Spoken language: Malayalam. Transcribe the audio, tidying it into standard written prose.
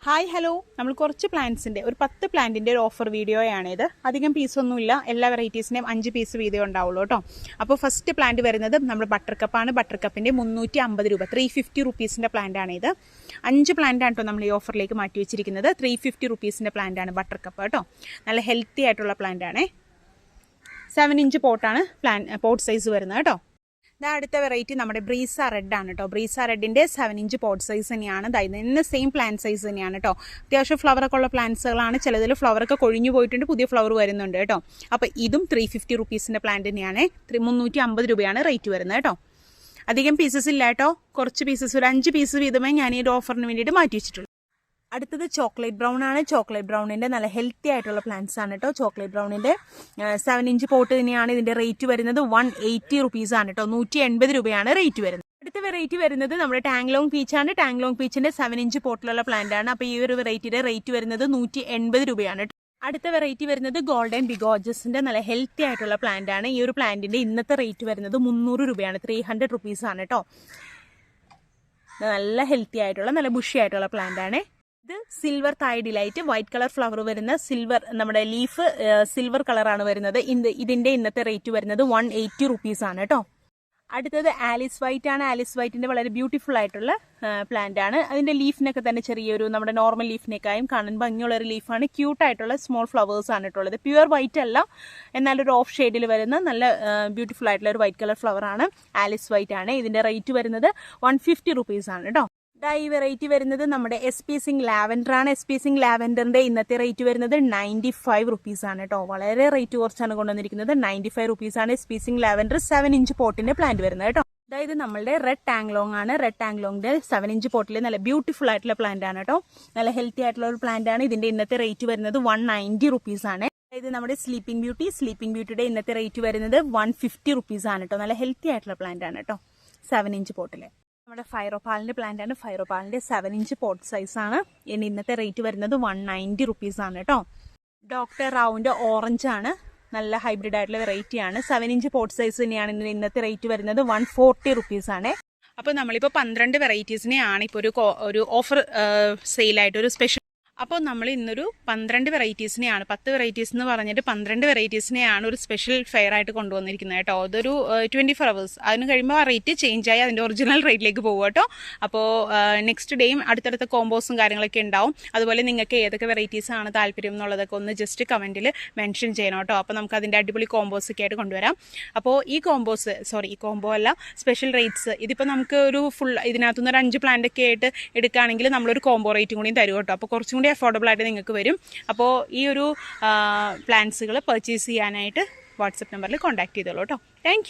ഹായ് ഹലോ, നമ്മൾ കുറച്ച് പ്ലാന്റ്സിൻ്റെ ഒരു 10 പ്ലാന്റിൻ്റെ ഒരു ഓഫർ വീഡിയോയാണിത്. അധികം പീസൊന്നുമില്ല, എല്ലാ വെറൈറ്റീസിൻ്റെയും 5 പീസ് വീഡിയോ ഉണ്ടാവുള്ളൂ കേട്ടോ. അപ്പോൾ ഫസ്റ്റ് പ്ലാന്റ് വരുന്നത് നമ്മൾ ബട്ടർ കപ്പാണ്. ബട്ടർ കപ്പിൻ്റെ 350 രൂപ, 350 റുപ്പീസിൻ്റെ പ്ലാന്റാണിത്. 5 പ്ലാന്റാണ് കേട്ടോ നമ്മൾ ഈ ഓഫറിലേക്ക് മാറ്റി വെച്ചിരിക്കുന്നത്. 350 റുപ്പീസിൻ്റെ പ്ലാന്റാണ് ബട്ടർ കപ്പ് കേട്ടോ. നല്ല ഹെൽത്തി ആയിട്ടുള്ള പ്ലാന്റാണ്. 7 ഇഞ്ച് പോട്ടാണ് പോട്ട് സൈസ് വരുന്നത് കേട്ടോ. അടുത്ത വെറൈറ്റി നമ്മുടെ ബ്രീസ റെഡ് ആണ് കേട്ടോ. ബ്രീസ റെഡിൻ്റെ 7 ഇഞ്ച് പോട്ട് സൈസ് തന്നെയാണ്. ഇന്ന് സെയിം പ്ലാന്റ് സൈസ് തന്നെയാണ് കേട്ടോ. അത്യാവശ്യം ഫ്ലവറൊക്കെ ഉള്ള പ്ലാന്റ്സുകളാണ്. ചിലതിൽ ഫ്ലവറൊക്കെ കൊഴിഞ്ഞു പോയിട്ടുണ്ട്, പുതിയ ഫ്ലവർ വരുന്നുണ്ട് കേട്ടോ. അപ്പോൾ ഇതും 350 റുപ്പീസിൻ്റെ പ്ലാന്റ് തന്നെയാണ്. 350 രൂപയാണ് റേറ്റ് വരുന്നത് കേട്ടോ. അധികം പീസസ് ഇല്ല കേട്ടോ, കുറച്ച് പീസസ്, ഒരു 5 പീസ് വീതമേ ഞാൻ ഈ ഒരു ഓഫറിന് വേണ്ടിയിട്ട് മാറ്റി വെച്ചിട്ടുള്ളൂ. അടുത്തത് ചോക്ലേറ്റ് ബ്രൗൺ ആണ്. ചോക്ലേറ്റ് ബ്രൗണിൻ്റെ നല്ല ഹെൽത്തി ആയിട്ടുള്ള പ്ലാന്റ്സ് ആണ് കേട്ടോ. ചോക്ലേറ്റ് ബ്രൗണിൻ്റെ 7 ഇഞ്ച് പോട്ട് തന്നെയാണ്. ഇതിൻ്റെ റേറ്റ് വരുന്നത് 180 റുപ്പീസാണ് കേട്ടോ. 180 രൂപയാണ് റേറ്റ് വരുന്നത്. അടുത്ത വെറൈറ്റി വരുന്നത് നമ്മുടെ ടാങ്ലോങ് പീച്ചാണ്. ടാങ്ലോങ് പീച്ചിൻ്റെ 7 ഇഞ്ച് പോട്ടിലുള്ള പ്ലാന്റ് ആണ്. അപ്പോൾ ഈ ഒരു വെറൈറ്റിയുടെ റേറ്റ് വരുന്നത് 180 രൂപയാണ്. അടുത്ത വെറൈറ്റി വരുന്നത് ഗോൾഡൻ ബിഗോജസിൻ്റെ നല്ല ഹെൽത്തി ആയിട്ടുള്ള പ്ലാന്റ് ആണ്. ഈ ഒരു പ്ലാന്റിൻ്റെ ഇന്നത്തെ റേറ്റ് വരുന്നത് 300 രൂപയാണ്. 300 റുപ്പീസാണ് കേട്ടോ. നല്ല ഹെൽത്തി ആയിട്ടുള്ള നല്ല ബുഷി ആയിട്ടുള്ള പ്ലാന്റ് ആണ്. ഇത് സിൽവർ തായ് ഡിലൈറ്റ്, വൈറ്റ് കളർ ഫ്ലവർ വരുന്ന സിൽവർ, നമ്മുടെ ലീഫ് സിൽവർ കളറാണ് വരുന്നത്. ഇതിന്റെ ഇന്നത്തെ റേറ്റ് വരുന്നത് 180 റുപ്പീസാണ് കേട്ടോ. അടുത്തത് ആലിസ് വൈറ്റ് ആണ്. ആലിസ് വൈറ്റിന്റെ വളരെ ബ്യൂട്ടിഫുൾ ആയിട്ടുള്ള പ്ലാന്റ് ആണ്. അതിന്റെ ലീഫിനൊക്കെ തന്നെ ചെറിയൊരു നമ്മുടെ നോർമൽ ലീഫിനേക്കായും കാണാൻ ഭംഗിയുള്ള ഒരു ലീഫാണ്. ക്യൂട്ടായിട്ടുള്ള സ്മോൾ ഫ്ലവേഴ്സ് ആണ് കേട്ടുള്ളത്. പ്യുവർ വൈറ്റ് അല്ല, എന്നാൽ ഒരു ഓഫ് ഷെയ്ഡിൽ വരുന്ന നല്ല ബ്യൂട്ടിഫുൾ ആയിട്ടുള്ള ഒരു വൈറ്റ് കളർ ഫ്ലവർ ആണ്. ആലിസ് വൈറ്റ് ആണ്. ഇതിന്റെ റേറ്റ് വരുന്നത് 150 റുപ്പീസാണ് കേട്ടോ. ഈ വെറൈറ്റി വരുന്നത് നമ്മുടെ SP സിംഗ് ലാവൻഡർ ആണ്. SP സിംഗ് ലാവൻഡറിന്റെ ഇന്നത്തെ റേറ്റ് വരുന്നത് 95 റുപ്പീസാണ് കേട്ടോ. വളരെ റേറ്റ് കുറച്ചാണ് കൊണ്ടുവന്നിരിക്കുന്നത്. 95 റുപ്പീസാണ് SP സിംഗ് ലാവൻഡർ 7 ഇഞ്ച് പോട്ടിന്റെ പ്ലാന്റ് വരുന്നത് കേട്ടോ. അതായത് നമ്മളുടെ റെഡ് ടാങ്ലോങ് ആണ്. റെഡ് ടാങ്ലോങ്ങിന്റെ 7 ഇഞ്ച് പോട്ടിൽ നല്ല ബ്യൂട്ടിഫുൾ ആയിട്ടുള്ള പ്ലാന്റ് ആണ് കേട്ടോ. നല്ല ഹെൽത്തി ആയിട്ടുള്ള ഒരു പ്ലാന്റ് ആണ്. ഇതിന്റെ ഇന്നത്തെ റേറ്റ് വരുന്നത് 190 റുപ്പീസാണ്. അതായത് നമ്മുടെ സ്ലീപ്പിംഗ് ബ്യൂട്ടിയുടെ ഇന്നത്തെ റേറ്റ് വരുന്നത് 150 റുപ്പീസാണ് കേട്ടോ. നല്ല ഹെൽത്തി ആയിട്ടുള്ള പ്ലാന്റ് ആണ് കേട്ടോ. 7 ഇഞ്ച് പോട്ടില് നമ്മുടെ ഫൈറോപാലിന്റെ പ്ലാന്റ് ആണ്. ഫൈറോപാലിന്റെ 7 ഇഞ്ച് പോട്ട് സൈസ് ആണ്. ഇന്നത്തെ റേറ്റ് വരുന്നത് 190 റുപ്പീസാണ് കേട്ടോ. ഡോക്ടർ റാവുന്റെ ഓറഞ്ച് ആണ്. നല്ല ഹൈബ്രിഡ് ആയിട്ടുള്ള വെറൈറ്റി ആണ്. 7 ഇഞ്ച് പോട്ട് സൈസ് തന്നെയാണ്. ഇന്നത്തെ റേറ്റ് വരുന്നത് 140 റുപ്പീസാണ്. അപ്പോൾ നമ്മളിപ്പോൾ 12 വെറൈറ്റീസിനെയാണ് ഇപ്പോൾ ഒരു ഓഫർ സെയിലായിട്ട് ഒരു സ്പെഷ്യൽ. അപ്പോൾ നമ്മൾ ഇന്നൊരു 12 വെറൈറ്റീസിനെയാണ്, 10 വെറൈറ്റീസ് എന്ന് പറഞ്ഞിട്ട് 12 വെറൈറ്റീസിനെയാണ് ഒരു സ്പെഷ്യൽ ഫെയർ ആയിട്ട് കൊണ്ടുവന്നിരിക്കുന്നത് കേട്ടോ. അതൊരു 24 അവേഴ്സ്. അതിന് കഴിയുമ്പോൾ ആ റേറ്റ് ചേഞ്ച് ആയി അതിൻ്റെ ഒറിജിനൽ റേറ്റിലേക്ക് പോകും കേട്ടോ. അപ്പോൾ നെക്സ്റ്റ് ഡേയും അടുത്തടുത്ത കോമ്പോസും കാര്യങ്ങളൊക്കെ ഉണ്ടാവും. അതുപോലെ നിങ്ങൾക്ക് ഏതൊക്കെ വെറൈറ്റീസാണ് താല്പര്യം എന്നുള്ളതൊക്കെ ഒന്ന് ജസ്റ്റ് കമൻറ്റിൽ മെൻഷൻ ചെയ്യണം കേട്ടോ. അപ്പോൾ നമുക്ക് അതിൻ്റെ അടിപൊളി കോമ്പോസൊക്കെ ആയിട്ട് കൊണ്ടുവരാം. അപ്പോൾ ഈ കോംബോ അല്ല, സ്പെഷ്യൽ റേറ്റ്സ്. ഇതിപ്പോൾ നമുക്ക് ഒരു ഫുൾ ഇതിനകത്തുനിന്ന് ഒരു 5 പ്ലാന്റ് ഒക്കെ ആയിട്ട് എടുക്കുകയാണെങ്കിൽ നമ്മളൊരു കോംബോ റേറ്റും കൂടി തരും കേട്ടോ. അപ്പോൾ കുറച്ചും അഫോർഡബിൾ ആയിട്ട് നിങ്ങൾക്ക് വരും. അപ്പോൾ ഈ ഒരു പ്ലാൻസുകൾ പർച്ചേസ് ചെയ്യാനായിട്ട് വാട്സപ്പ് നമ്പറിൽ കോൺടാക്ട് ചെയ്തോളൂ കേട്ടോ. താങ്ക്